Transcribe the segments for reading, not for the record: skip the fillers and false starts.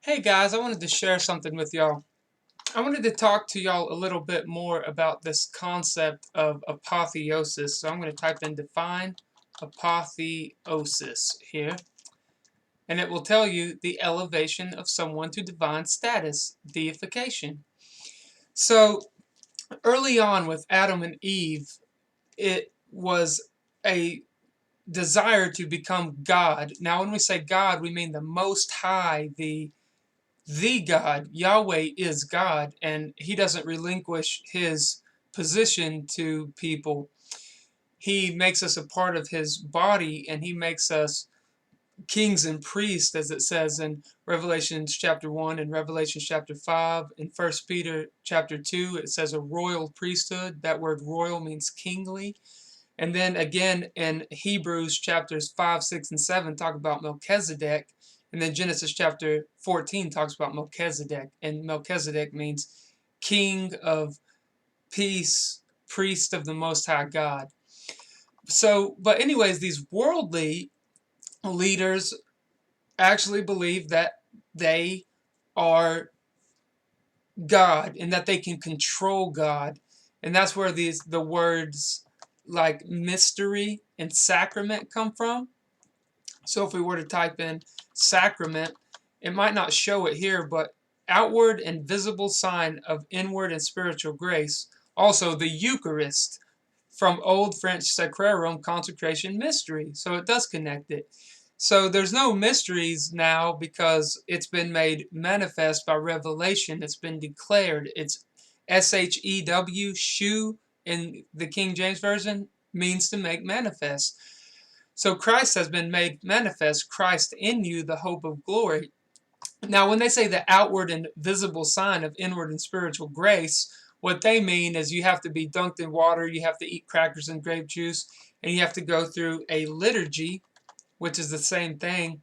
Hey guys, I wanted to share something with y'all. I wanted to talk to y'all a little bit more about this concept of apotheosis. So I'm going to type in define apotheosis here, and it will tell you the elevation of someone to divine status, deification. So early on with Adam and Eve, it was a desire to become God. Now when we say God, we mean the Most High, the God. Yahweh is God, and he doesn't relinquish his position to people. He makes us a part of his body, and he makes us kings and priests, as it says in Revelation chapter 1 and Revelation chapter 5. In 1 Peter chapter 2, it says a royal priesthood. That word royal means kingly. And then again in Hebrews chapters 5, 6, and 7 talk about Melchizedek. And then Genesis chapter 14 talks about Melchizedek. And Melchizedek means king of peace, priest of the Most High God. So, but anyways, these worldly leaders actually believe that they are God and that they can control God. And that's where the words like mystery and sacrament come from. So if we were to type in sacrament, it might not show it here, but outward and visible sign of inward and spiritual grace. Also the Eucharist, from Old French sacrarum, consecration, mystery. So it does connect it. So there's no mysteries now because it's been made manifest by revelation. It's been declared. It's S-H-E-W, shew in the King James Version, means to make manifest. So Christ has been made manifest, Christ in you, the hope of glory. Now, when they say the outward and visible sign of inward and spiritual grace, what they mean is you have to be dunked in water, you have to eat crackers and grape juice, and you have to go through a liturgy, which is the same thing,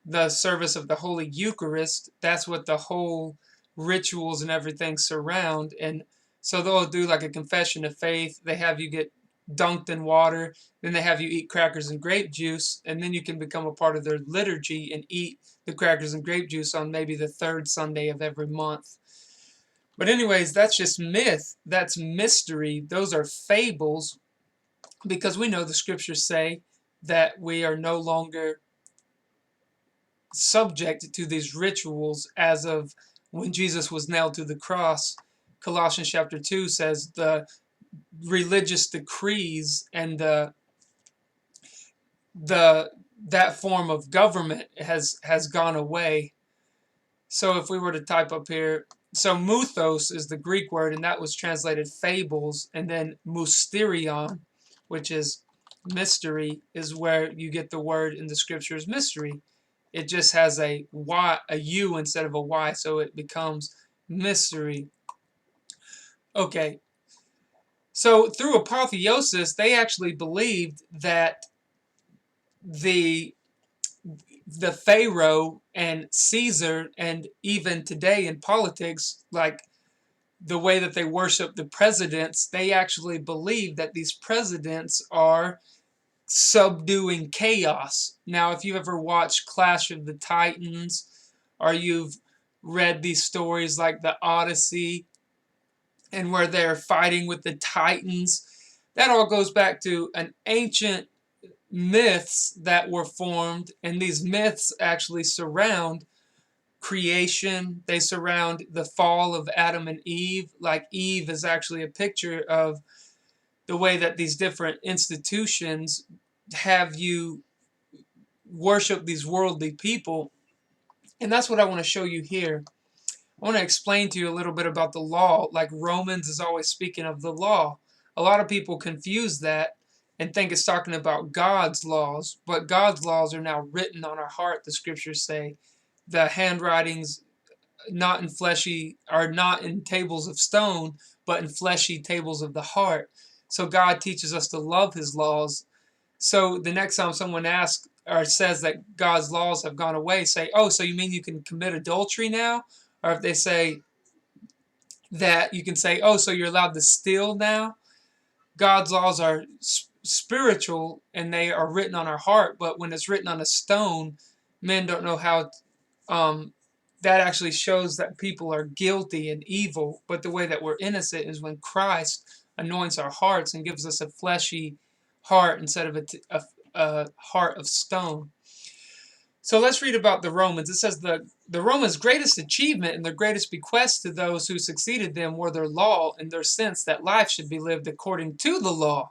the service of the Holy Eucharist. That's what the whole rituals and everything surround. And so they'll do like a confession of faith. They have you get dunked in water, then they have you eat crackers and grape juice, and then you can become a part of their liturgy and eat the crackers and grape juice on maybe the third Sunday of every month. But anyways, that's just myth. That's mystery. Those are fables, because we know the scriptures say that we are no longer subject to these rituals as of when Jesus was nailed to the cross. Colossians chapter 2 says the religious decrees and that form of government has gone away. So if we were to type up here, so muthos is the Greek word, and that was translated fables, and then mysterion, which is mystery, is where you get the word in the scriptures mystery. It just has a y, a u instead of a y, so it becomes mystery. Okay, so through apotheosis, they actually believed that the Pharaoh and Caesar, and even today in politics, like the way that they worship the presidents, they actually believe that these presidents are subduing chaos. Now, if you ever watched Clash of the Titans, or you've read these stories like the Odyssey, and where they're fighting with the Titans, that all goes back to an ancient myths that were formed, and these myths actually surround creation. They surround the fall of Adam and Eve. Like Eve is actually a picture of the way that these different institutions have you worship these worldly people. And that's what I want to show you here. I want to explain to you a little bit about the law. Like Romans is always speaking of the law. A lot of people confuse that and think it's talking about God's laws, but God's laws are now written on our heart, the scriptures say. The handwritings not in fleshy, are not in tables of stone, but in fleshy tables of the heart. So God teaches us to love his laws. So the next time someone asks or says that God's laws have gone away, say, oh, so you mean you can commit adultery now? Or if they say that, you can say, oh, so you're allowed to steal now? God's laws are spiritual and they are written on our heart, but when it's written on a stone, men don't know how that actually shows that people are guilty and evil, but the way that we're innocent is when Christ anoints our hearts and gives us a fleshy heart instead of a heart of stone. So let's read about the Romans. It says the Romans' greatest achievement and their greatest bequest to those who succeeded them were their law and their sense that life should be lived according to the law.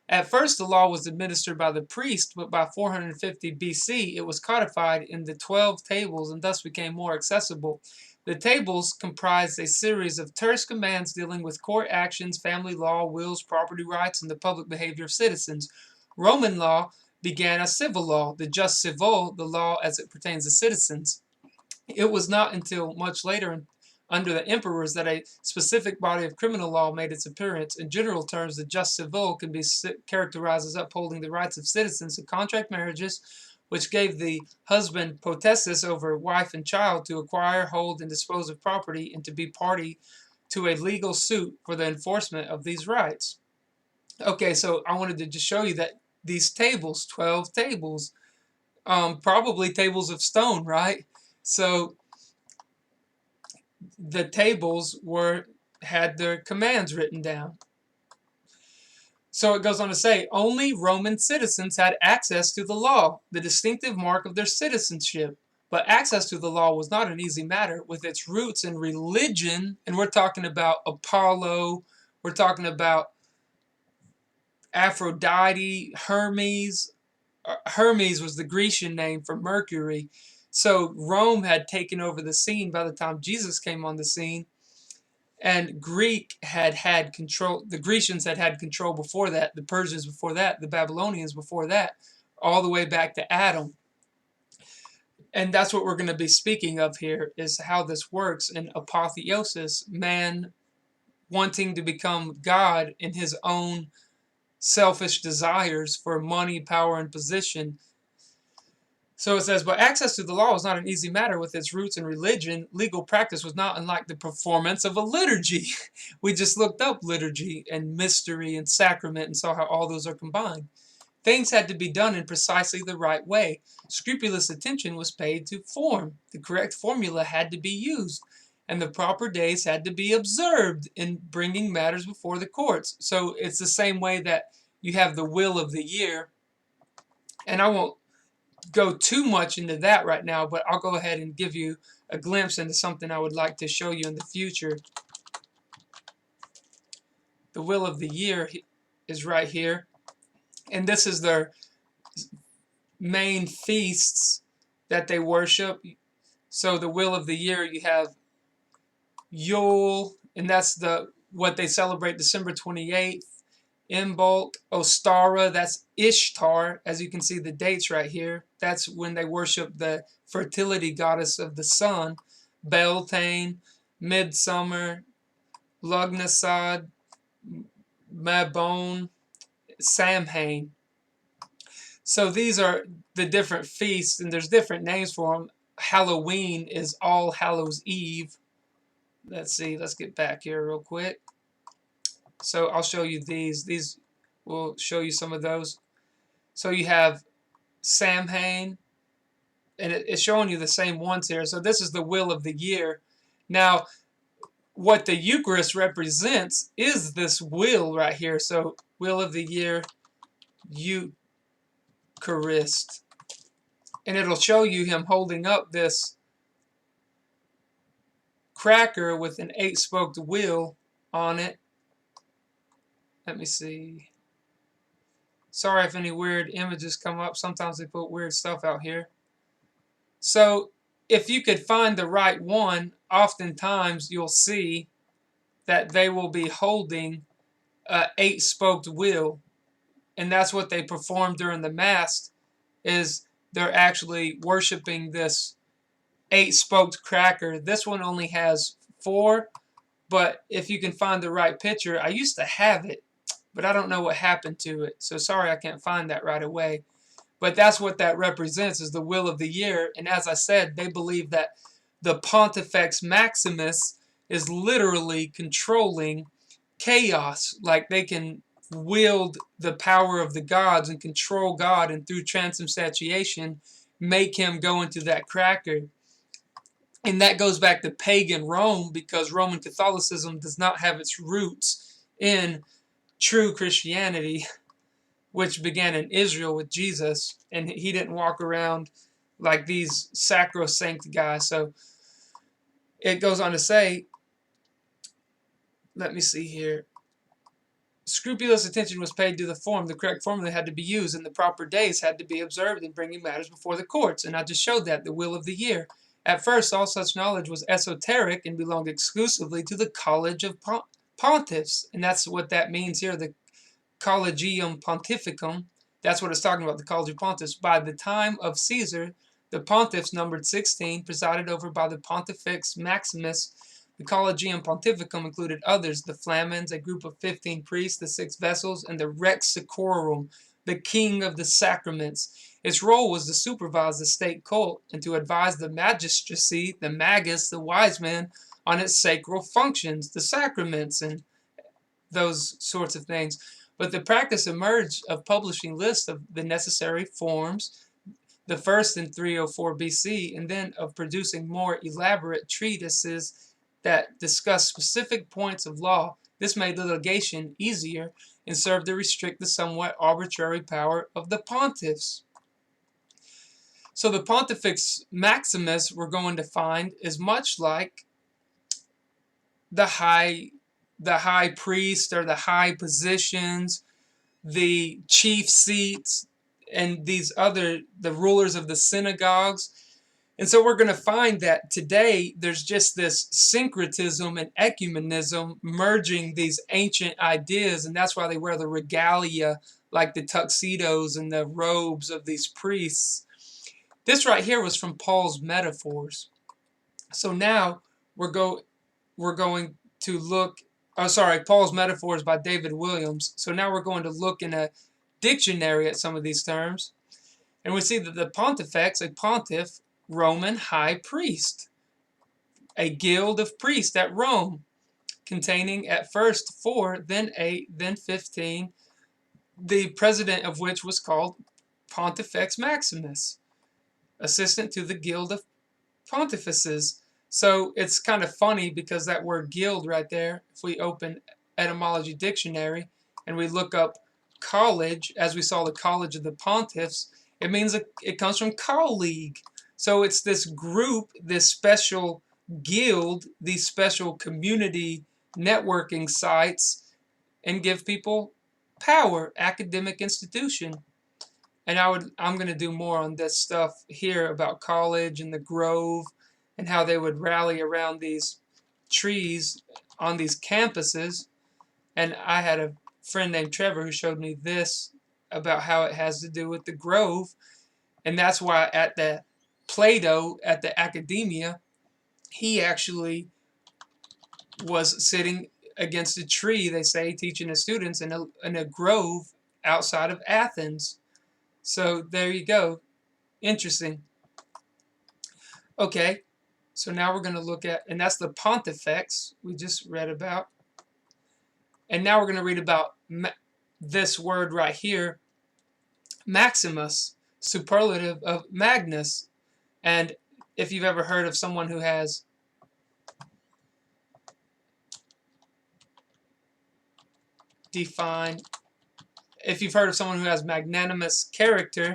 At first, the law was administered by the priest, but by 450 BC, it was codified in the 12 tables and thus became more accessible. The tables comprised a series of terse commands dealing with court actions, family law, wills, property rights, and the public behavior of citizens. Roman law began as civil law, the jus civile, the law as it pertains to citizens. It was not until much later, under the emperors, that a specific body of criminal law made its appearance. In general terms, the jus civile can be characterized as upholding the rights of citizens to contract marriages, which gave the husband potestas over wife and child to acquire, hold, and dispose of property, and to be party to a legal suit for the enforcement of these rights. Okay, so I wanted to just show you that these tables, 12 tables, probably tables of stone, right? So the tables had their commands written down. So it goes on to say, only Roman citizens had access to the law, the distinctive mark of their citizenship. But access to the law was not an easy matter, with its roots in religion, and we're talking about Apollo, we're talking about Aphrodite, Hermes. Hermes was the Grecian name for Mercury. So Rome had taken over the scene by the time Jesus came on the scene, and Greek had control. The Grecians had control before that, the Persians before that, the Babylonians before that, all the way back to Adam. And that's what we're going to be speaking of here, is how this works in apotheosis, man wanting to become God in his own selfish desires for money, power, and position. So it says, but access to the law was not an easy matter with its roots in religion. Legal practice was not unlike the performance of a liturgy. We just looked up liturgy and mystery and sacrament and saw how all those are combined. Things had to be done in precisely the right way. Scrupulous attention was paid to form. The correct formula had to be used, and the proper days had to be observed in bringing matters before the courts. So it's the same way that you have the will of the year, and I won't go too much into that right now, but I'll go ahead and give you a glimpse into something I would like to show you in the future. The will of the year is right here, and this is their main feasts that they worship. So the will of the year, you have Yule, and that's what they celebrate December 28th. Imbolc, Ostara, that's Ishtar, as you can see the dates right here. That's when they worship the fertility goddess of the sun. Beltane, Midsummer, Lugnasad, Mabon, Samhain. So these are the different feasts, and there's different names for them. Halloween is All Hallows Eve. Let's see, let's get back here real quick. So I'll show you these. These will show you some of those. So you have Samhain, and it's showing you the same ones here. So this is the will of the year. Now, what the Eucharist represents is this will right here. So will of the year, Eucharist. And it'll show you him holding up this cracker with an 8-spoked wheel on it. Let me see. Sorry if any weird images come up. Sometimes they put weird stuff out here. So if you could find the right one, oftentimes you'll see that they will be holding a 8-spoked wheel. And that's what they perform during the Mass, is they're actually worshiping this 8-spoked cracker. This one only has 4, but if you can find the right picture, I used to have it, but I don't know what happened to it. So sorry I can't find that right away. But that's what that represents, is the will of the year. And as I said, they believe that the Pontifex Maximus is literally controlling chaos. Like they can wield the power of the gods and control God, and through transubstantiation make him go into that cracker. And that goes back to pagan Rome, because Roman Catholicism does not have its roots in true Christianity, which began in Israel with Jesus, and he didn't walk around like these sacrosanct guys. So it goes on to say, let me see here. Scrupulous attention was paid to the form. The correct formula had to be used, and the proper days had to be observed in bringing matters before the courts. And I just showed that, the wheel of the year. At first, all such knowledge was esoteric and belonged exclusively to the College of Pontiffs. And that's what that means here, the Collegium Pontificum. That's what it's talking about, the College of Pontiffs. By the time of Caesar, the pontiffs numbered 16, presided over by the Pontifex Maximus. The Collegium Pontificum included others, the Flamens, a group of 15 priests, the 6 vessels, and the Rex Sacrorum, the king of the sacraments. Its role was to supervise the state cult and to advise the magistracy, the magus, the wise men, on its sacral functions, the sacraments, and those sorts of things. But the practice emerged of publishing lists of the necessary forms, the first in 304 BC, and then of producing more elaborate treatises that discuss specific points of law. This made litigation easier and served to restrict the somewhat arbitrary power of the pontiffs. So the Pontifex Maximus, we're going to find, is much like the high priest, or the high positions, the chief seats, and these other, the rulers of the synagogues. And so we're going to find that today there's just this syncretism and ecumenism merging these ancient ideas, and that's why they wear the regalia, like the tuxedos and the robes of these priests. This right here was from Paul's Metaphors. So now we're going to look, Paul's Metaphors by David Williams. So now we're going to look in a dictionary at some of these terms, and we see that the Pontifex, a pontiff, Roman high priest, a guild of priests at Rome, containing at first 4, then 8, then 15, the president of which was called Pontifex Maximus, assistant to the guild of pontifices. So it's kind of funny, because that word guild right there, if we open Etymology Dictionary and we look up college, as we saw the College of the Pontiffs, it means it comes from colleague. So it's this group, this special guild, these special community networking sites, and give people power, academic institution. And I'm going to do more on this stuff here about college and the grove, and how they would rally around these trees on these campuses. And I had a friend named Trevor who showed me this about how it has to do with the grove. And that's why at the Plato, at the academia, he actually was sitting against a tree, they say, teaching his students in a grove outside of Athens. So there you go. Interesting. Okay, so now we're going to look at, and that's the Pontifex we just read about. And now we're going to read about this word right here, Maximus, superlative of Magnus. And if you've ever heard of someone who has if you've heard of someone who has magnanimous character,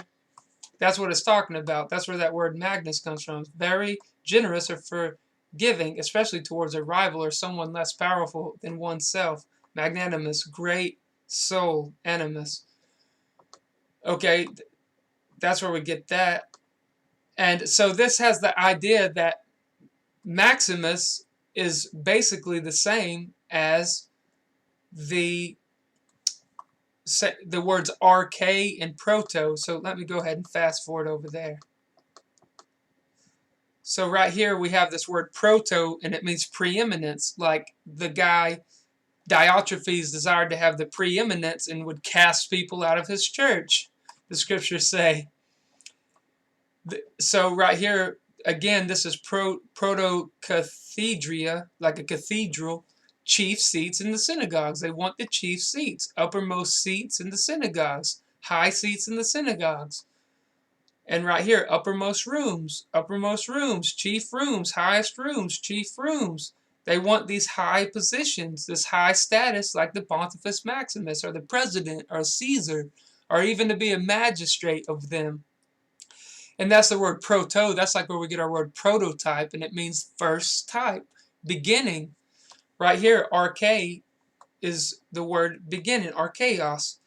that's what it's talking about. That's where that word Magnus comes from. Very generous or forgiving, especially towards a rival or someone less powerful than oneself. Magnanimous, great soul, animus. Okay, that's where we get that. And so this has the idea that Maximus is basically the same as the words RK and Proto. So let me go ahead and fast forward over there. So right here we have this word Proto, and it means preeminence, like the guy Diotrephes desired to have the preeminence and would cast people out of his church, the scriptures say. So right here, again, this is proto-cathedria, like a cathedral, chief seats in the synagogues. They want the chief seats, uppermost seats in the synagogues, high seats in the synagogues. And right here, uppermost rooms, chief rooms, highest rooms, chief rooms. They want these high positions, this high status, like the Pontifex Maximus or the president or Caesar, or even to be a magistrate of them. And that's the word proto. That's like where we get our word prototype, and it means first type, beginning. Right here, arche is the word beginning, archeos,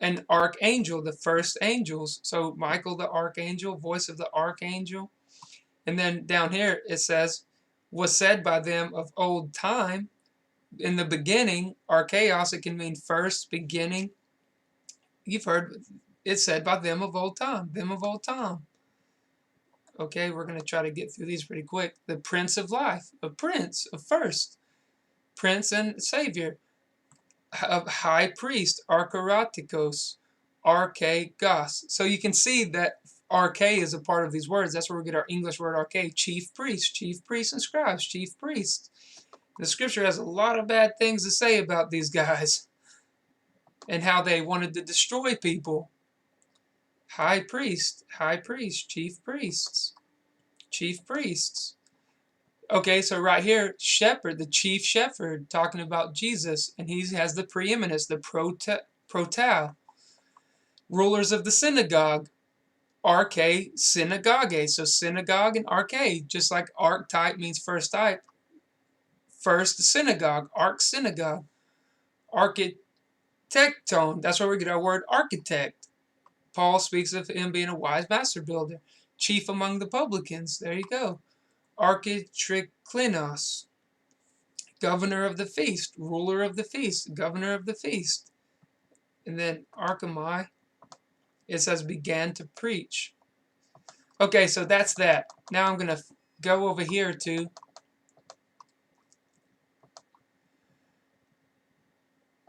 and archangel, the first angels. So Michael the archangel, voice of the archangel. And then down here it says, was said by them of old time. In the beginning, archeos, it can mean first, beginning. You've heard it said by them of old time, them of old time. Okay, we're going to try to get through these pretty quick. The Prince of Life, a prince, a first, prince and savior, of high priest, archeratikos, archegos. So you can see that arche is a part of these words. That's where we get our English word arche, chief priests and scribes, chief priests. The scripture has a lot of bad things to say about these guys and how they wanted to destroy people. High priest, chief priests, chief priests. Okay, so right here, shepherd, the chief shepherd, talking about Jesus, and he has the preeminence, the proto. Rulers of the synagogue, arche, synagogue. So synagogue and arche, just like archetype means first type. First synagogue, synagogue. Architecton, that's where we get our word architect. Paul speaks of him being a wise master builder. Chief among the publicans, there you go. Architriclinos, governor of the feast, ruler of the feast, governor of the feast. And then archimai, it says began to preach. Okay, so that's that. Now I'm going to go over here to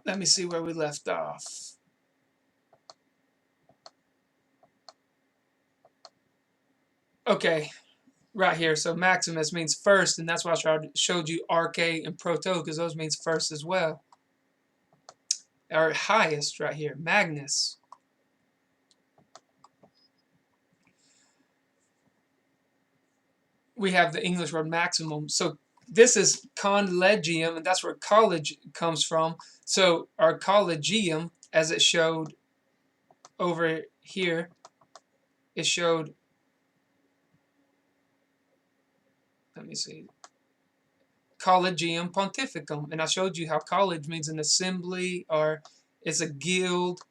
let me see where we left off. Okay, right here. So Maximus means first, and that's why I showed you arche and proto, because those means first as well. Our highest right here, Magnus. We have the English word maximum. So this is collegium, and that's where college comes from. So our collegium, as it showed over here, it showed, let me see, collegium pontificum, and I showed you how college means an assembly or it's a guild,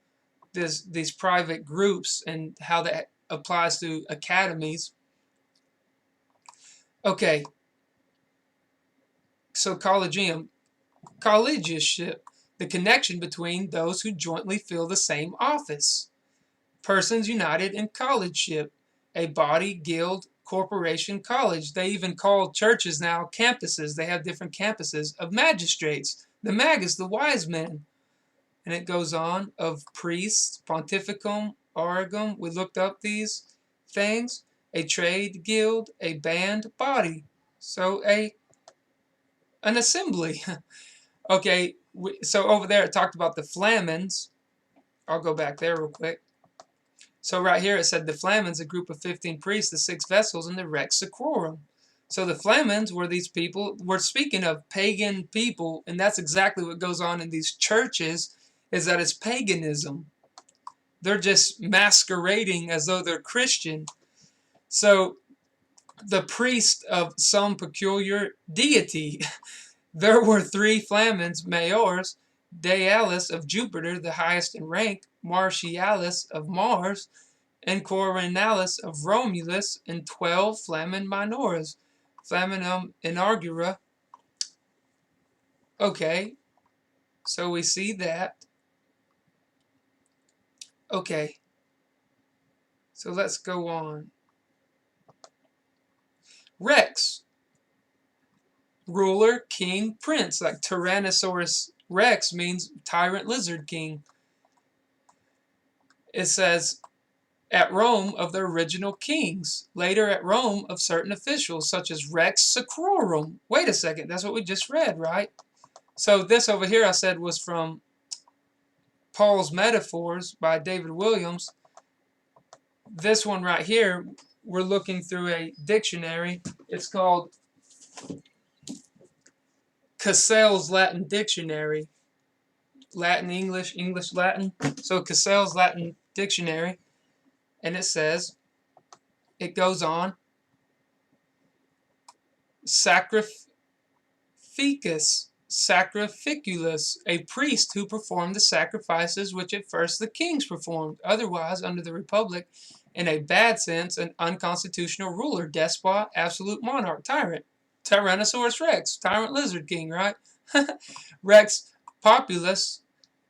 these private groups, and how that applies to academies. Okay, so collegium, collegiaship, the connection between those who jointly fill the same office. Persons united in collegeship, a body, guild, corporation, college. They even call churches now campuses. They have different campuses of magistrates. The magus, the wise men. And it goes on, of priests, pontificum, origum. We looked up these things. A trade guild, a band, body. So an assembly. Okay, so over there it talked about the flamens. I'll go back there real quick. So right here it said the flamens, a group of 15 priests, the 6 vessels, and the rex sacrorum. So the flamens were these people, we're speaking of pagan people, and that's exactly what goes on in these churches, is that it's paganism. They're just masquerading as though they're Christian. So the priest of some peculiar deity. There were 3 flamens, mayors, Daedalus of Jupiter, the highest in rank, Martialis of Mars, and Coronalis of Romulus, and 12 flamen minores, Flaminum inaugura. Okay, so we see that. Okay, so let's go on. Rex, ruler, king, prince, like Tyrannosaurus Rex means tyrant lizard king. It says at Rome of the original kings, later at Rome of certain officials such as Rex Sacrorum. Wait a second, that's what we just read, right? So this over here I said was from Paul's Metaphors by David Williams. this one right here, we're looking through a dictionary. It's called Cassell's Latin Dictionary. Latin, English, English, Latin. So Cassell's Latin Dictionary. And it says, it goes on, sacrificulus, a priest who performed the sacrifices which at first the kings performed. Otherwise, under the Republic, in a bad sense, an unconstitutional ruler, despot, absolute monarch, tyrant. Tyrannosaurus Rex, tyrant lizard king, right? Rex Populus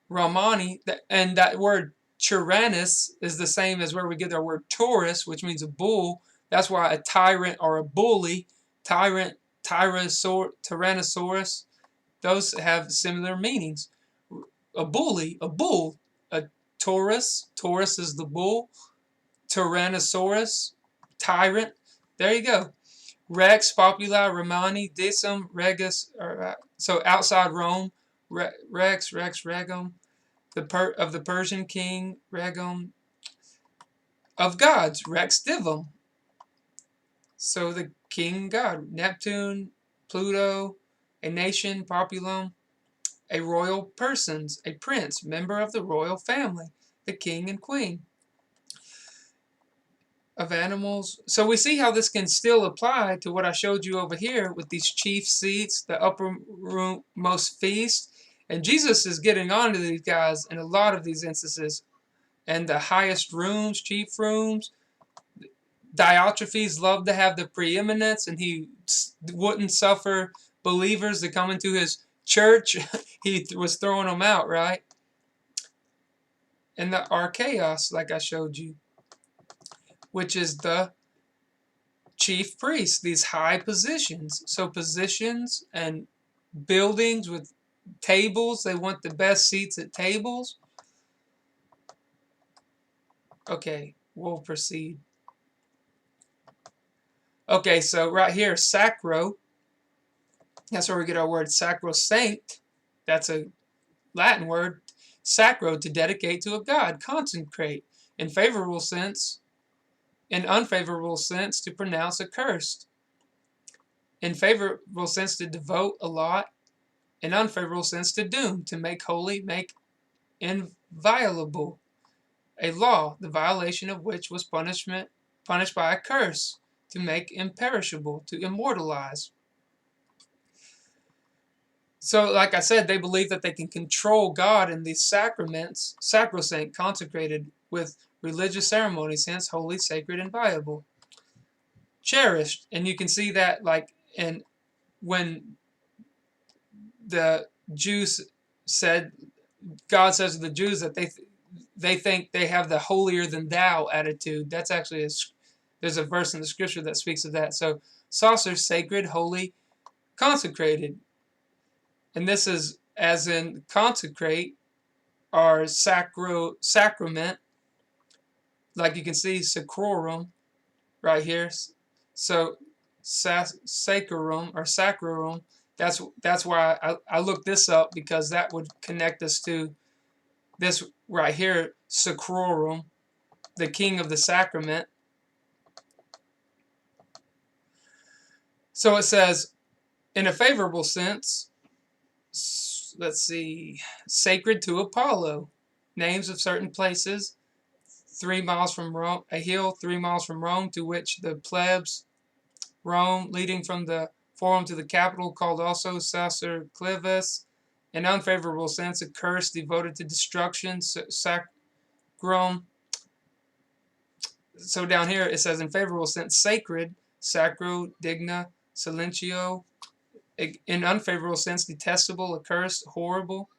Romani, and that word tyrannus is the same as where we get our word taurus, which means a bull. That's why a tyrant or a bully, tyrant, tyrannosaurus, those have similar meanings. A bully, a bull, a taurus, taurus is the bull, tyrannosaurus, tyrant. There you go. Rex Populi Romani Decim Regus, so outside Rome, Rex Regum, of the Persian king, Regum, of gods, Rex Divum. So the king god, Neptune, Pluto, a nation, Populum, a royal persons, a prince, member of the royal family, the king and queen. Of animals. So we see how this can still apply to what I showed you over here with these chief seats, the uppermost feast. And Jesus is getting on to these guys in a lot of these instances. And the highest rooms, chief rooms. Diotrephes loved to have the preeminence, and he wouldn't suffer believers to come into his church. He was throwing them out, right? And the archaeos, like I showed you, which is the chief priests, these high positions. So positions and buildings with tables, they want the best seats at tables. Okay, we'll proceed. Okay, so right here, sacro, that's where we get our word sacrosanct. That's a Latin word. Sacro, to dedicate to a god, consecrate. In favorable sense, in unfavorable sense, to pronounce accursed. In favorable sense, to devote, allot. In unfavorable sense, to doom, to make holy, make inviolable. A law, the violation of which was punished by a curse, to make imperishable, to immortalize. So, like I said, they believe that they can control God in these sacraments, sacrosanct, consecrated with religious ceremonies, hence holy, sacred, and viable. Cherished, and you can see that like in when the Jews said, God says to the Jews that they think they have the holier than thou attitude. That's actually there's a verse in the scripture that speaks of that. So saucer, sacred, holy, consecrated. And this is as in consecrate or sacrament. Like you can see sacrorum right here. So sacrum or sacrorum. That's why I looked this up, because that would connect us to this right here, sacrorum, the king of the sacrament. So it says, in a favorable sense, let's see, sacred to Apollo, names of certain places, 3 miles from Rome, a hill 3 miles from Rome, to which the plebs, Rome, leading from the forum to the capital, called also Sacer Clivus. In unfavorable sense, a curse devoted to destruction, sacrum. So down here it says in favorable sense, sacred, sacro, digna, silentio. In unfavorable sense, detestable, accursed, horrible.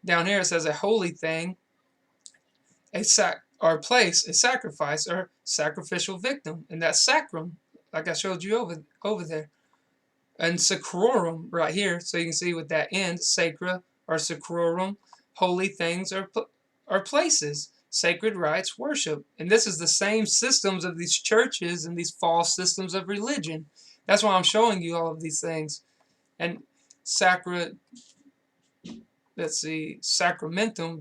Down here it says a holy thing, or place, a sacrifice or sacrificial victim, and that's sacrum, like I showed you over there. And sacrorum right here, so you can see with that end, sacra or sacrorum, holy things or places, sacred rites, worship. And this is the same systems of these churches and these false systems of religion. That's why I'm showing you all of these things. And sacramentum,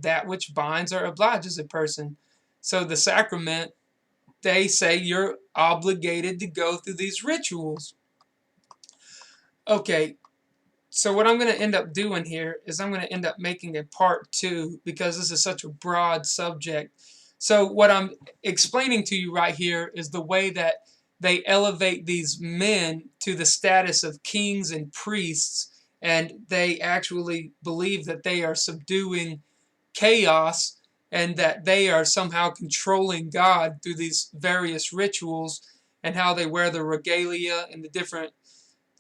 that which binds or obliges a person. So the sacrament they say you're obligated to go through these rituals. Okay, so what I'm going to end up doing here is I'm going to end up making a part 2 because this is such a broad subject. So what I'm explaining to you right here is the way that they elevate these men to the status of kings and priests, and they actually believe that they are subduing chaos and that they are somehow controlling God through these various rituals, and how they wear the regalia and the different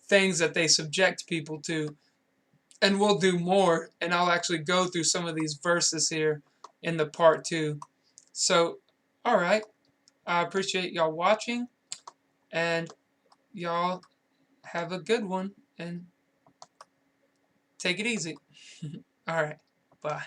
things that they subject people to. And we'll do more, and I'll actually go through some of these verses here in the part 2. So, alright, I appreciate y'all watching, and y'all have a good one, and take it easy. Alright, bye.